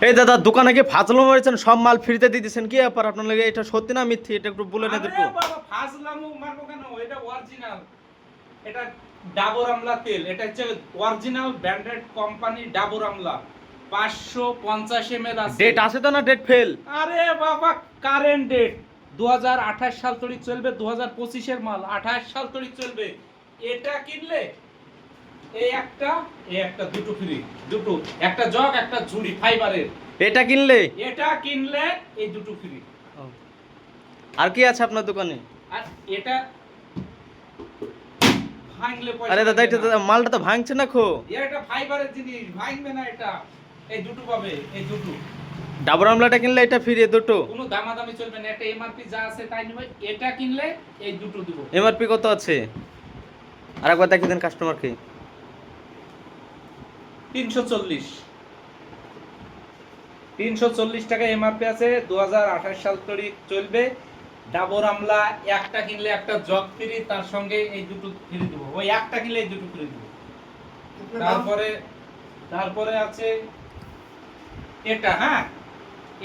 এই দাদা দোকানে কি ফাজলামো মারছেন? সব মাল ফ্রিতে দিতেছেন, কি ব্যাপার আপনার লাগে? এটা সত্যি না মিথ্যে? এটা একটু বলে না আরে একটু। বাবা ফাজলামো মারবো কেন? এটা অরিজিনাল। এটা ডাবর আমলা তেল। এটা হচ্ছে অরিজিনাল ব্র্যান্ডেড কোম্পানি ডাবর আমলা। 550 ml আছে। ডেট আছে তো না ডেট ফেল? আরে বাবা কারেন্ট ডেট 2028 সাল তৈরি চলবে, 2025 এর মাল 28 সাল তৈরি চলবে। এটা কিনলে এই একটা দুটো ফ্রি, দুটো একটা জগ একটা ঝুড়ি ফাইবারের। এটা কিনলে এটা কিনলে এই দুটো ফ্রি। আর কি আছে আপনার দোকানে? আর এটা ভাঙলে পয়সা আরে দাদা লাগবে এটা না। দাদা মালটা তো ভাঙছে না খো। এটা ফাইবারের জিনিস, ভাঙবে না এটা। এই দুটো পাবে, এই দুটো। ডাবর আমলাটা কিনলে এটা ফ্রি দুটো। কোনো দামাদামি চলবে না, এটা এমআরপি যা আছে তাই নিবে। এটা কিনলে এই দুটো দিব। এমআরপি কত আছে আর একবার দেখিয়ে দেন কাস্টমারকে। 340 টাকা এমআরপি আছে। 2028 সাল তৈরি চলবে। ডাবর আমলা একটা কিনলে একটা জগ ফ্রি, তার সঙ্গে এই দুটো ফ্রি দেব। ওই একটা কিনলে এই দুটো ফ্রি দেব। তারপরে আছে এটা, হ্যাঁ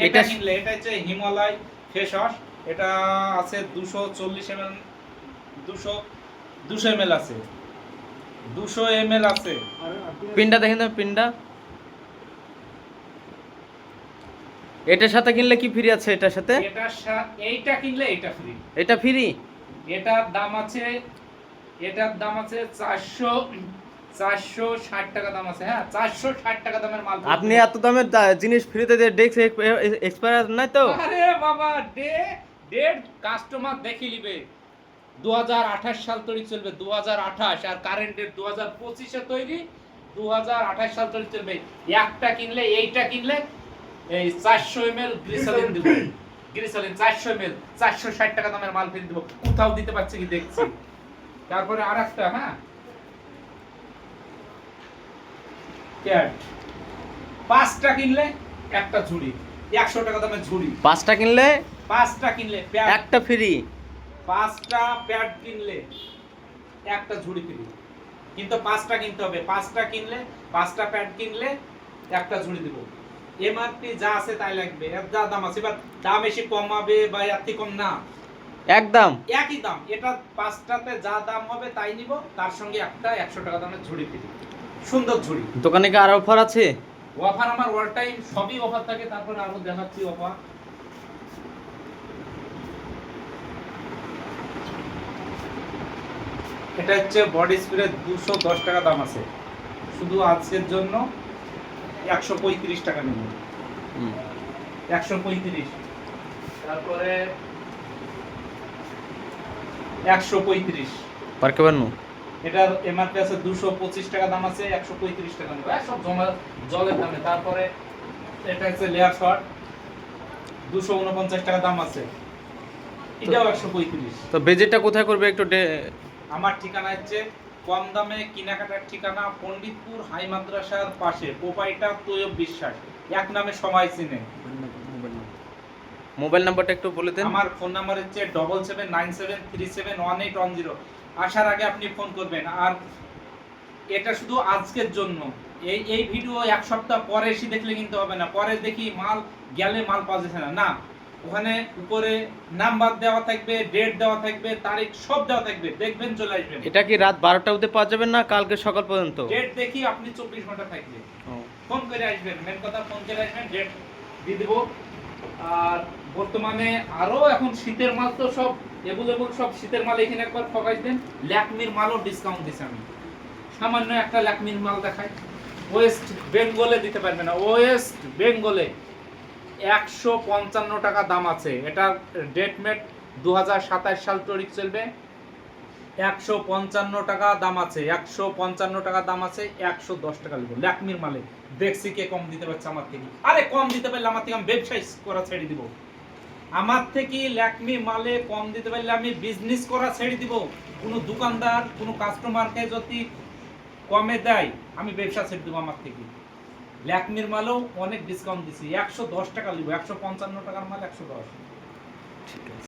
এটা কিনলে, এটা হচ্ছে হিমালয় ফেস ওয়াশ। এটা আছে 240 ml, 200 ml আছে, 200 ml আছে। পিনটা দেখেন তো পিনটা। এটার সাথে কিনলে কি ফ্রি আছে এটার সাথে? এইটা কিনলে এইটা ফ্রি। এটা ফ্রি? এটার দাম আছে 460 টাকা দাম আছে। হ্যাঁ 460 টাকা দামের মাল। আপনি এত দামের জিনিস ফ্রিতে দিয়ে ডেক্স এক্সপায়ার নাই তো? আরে বাবা ডেট কাস্টমার দেখে নিবে। 2028 সাল তৈরি চলবে, 2028। আর কারেন্ট ডেট 2025 এ তৈরি, 2028 সাল তৈরি চলবে। একটা কিনলে এইটা কিনলে এই 400 ml গ্লিসারিন দিব। গ্লিসারিন 400 ml 460 টাকা দামের মাল ফেলে দিব। কোথাও দিতে পারছে কি দেখছি। তারপরে আরেকটা, হ্যাঁ ক্যাট, 5টা কিনলে একটা ঝুড়ি, 100 টাকা দামের ঝুড়ি। 5টা কিনলে 5টা কিনলে একটা ফ্রি। 5টা প্যাড কিনলে একটা ঝুড়ি ফ্রি। কিন্তু 5টা কিনতে হবে। 5টা কিনলে, 5টা প্যাড কিনলে একটা ঝুড়ি দেব। এমআরপি যা আছে তাই লাগবে। এর যা দাম আছে, এবার দাম বেশি কমাবে বা এর থেকে কম না, একদম একই দাম। এটা 5টাতে যা দাম হবে তাই নিব, তার সঙ্গে একটা 100 টাকা দামের ঝুড়ি ফ্রি। সুন্দর ঝুড়ি। দোকানে কি আর অফার আছে? অফার আমার অল টাইম সবই অফার থাকে। তারপরে আরো দেখাচ্ছি অফার। এটা হচ্ছে বডি স্প্রে, 210 টাকা দাম আছে। শুধু আজকের জন্য 135 টাকা নেব। 135। তারপরে 135 পারকে বানু। এটার এমআরপি আছে 225 টাকা দাম আছে, 135 টাকা নেব। সব জমা জলের দামে। তারপরে এটা হচ্ছে লেয়ার শট, 249 টাকা দাম আছে। এটাও 135। তো বেজেটটা কোথায় করবে একটু আমার ঠিকানা হচ্ছে কম দামে কেনাকাটার ঠিকানা পণ্ডিতপুর হাই মাদ্রাসার পাশে, প্রোপাইটার তৈয়ব বিশ্বাস, এক নামে সবাই চিনে। মোবাইল নাম্বারটা একটু বলে দেন। আমার ফোন নাম্বার হচ্ছে 7797371810। আসার আগে আপনি ফোন করবেন। আর এটা শুধু আজকের জন্য। এই ভিডিও এক সপ্তাহ পরে এসে দেখলে কিন্তু হবে না। পরে দেখি মাল গেলে মাল পাওয়া যাচ্ছে না। না, ওখানে উপরে নাম্বার দেওয়া থাকবে, ডেট দেওয়া থাকবে, তারিখ সব দেওয়া থাকবে। দেখবেন চলে আসবেন। এটা কি রাত 12টা অবধি পাওয়া যাবে না কালকে সকাল পর্যন্ত? ডেট দেখি আপনি 24 ঘন্টা থাকবে। ফোন করে আসবেন, মেন কথা ফোন করে আসবেন, ডেট দিয়ে দেব। আর বর্তমানে আরো এখন শীতের মাল তো সব এভেলেবল, সব শীতের মাল এখানে একবার ফোকাস দেন। ল্যাকমির মালও ডিসকাউন্ট দিছি আমি। সামান্য একটা ল্যাকমির মাল দেখাই। ওয়েস্ট বেঙ্গলে দিতে পারবে না। ওয়েস্ট বেঙ্গলে 155 টাকা দাম আছে। এটা ডেটমেট 2027 সাল তৈরি চলবে। 155 টাকা দাম আছে, 155 টাকা দাম আছে। 110 টাকা লিখো ল্যাকমির মালে। দেখছি কে কম দিতে পারছে আমার থেকে। আরে কম দিতে পারলে আমার থেকে আমি ব্যবসা করা ছেড়ে দিব। আমার থেকে ল্যাকমি মালে কম দিতে পারলে আমি বিজনেস করা ছেড়ে দিব। কোনো দোকানদার কোনো কাস্টমারকে যদি কমে দেয় আমি ব্যবসা ছেড়ে দেবো আমার থেকে। ল্যাকমির মালেও অনেক ডিসকাউন্ট দিছি। 110 টাকা লিখো, 155 টাকার মাল 110। ঠিক আছে।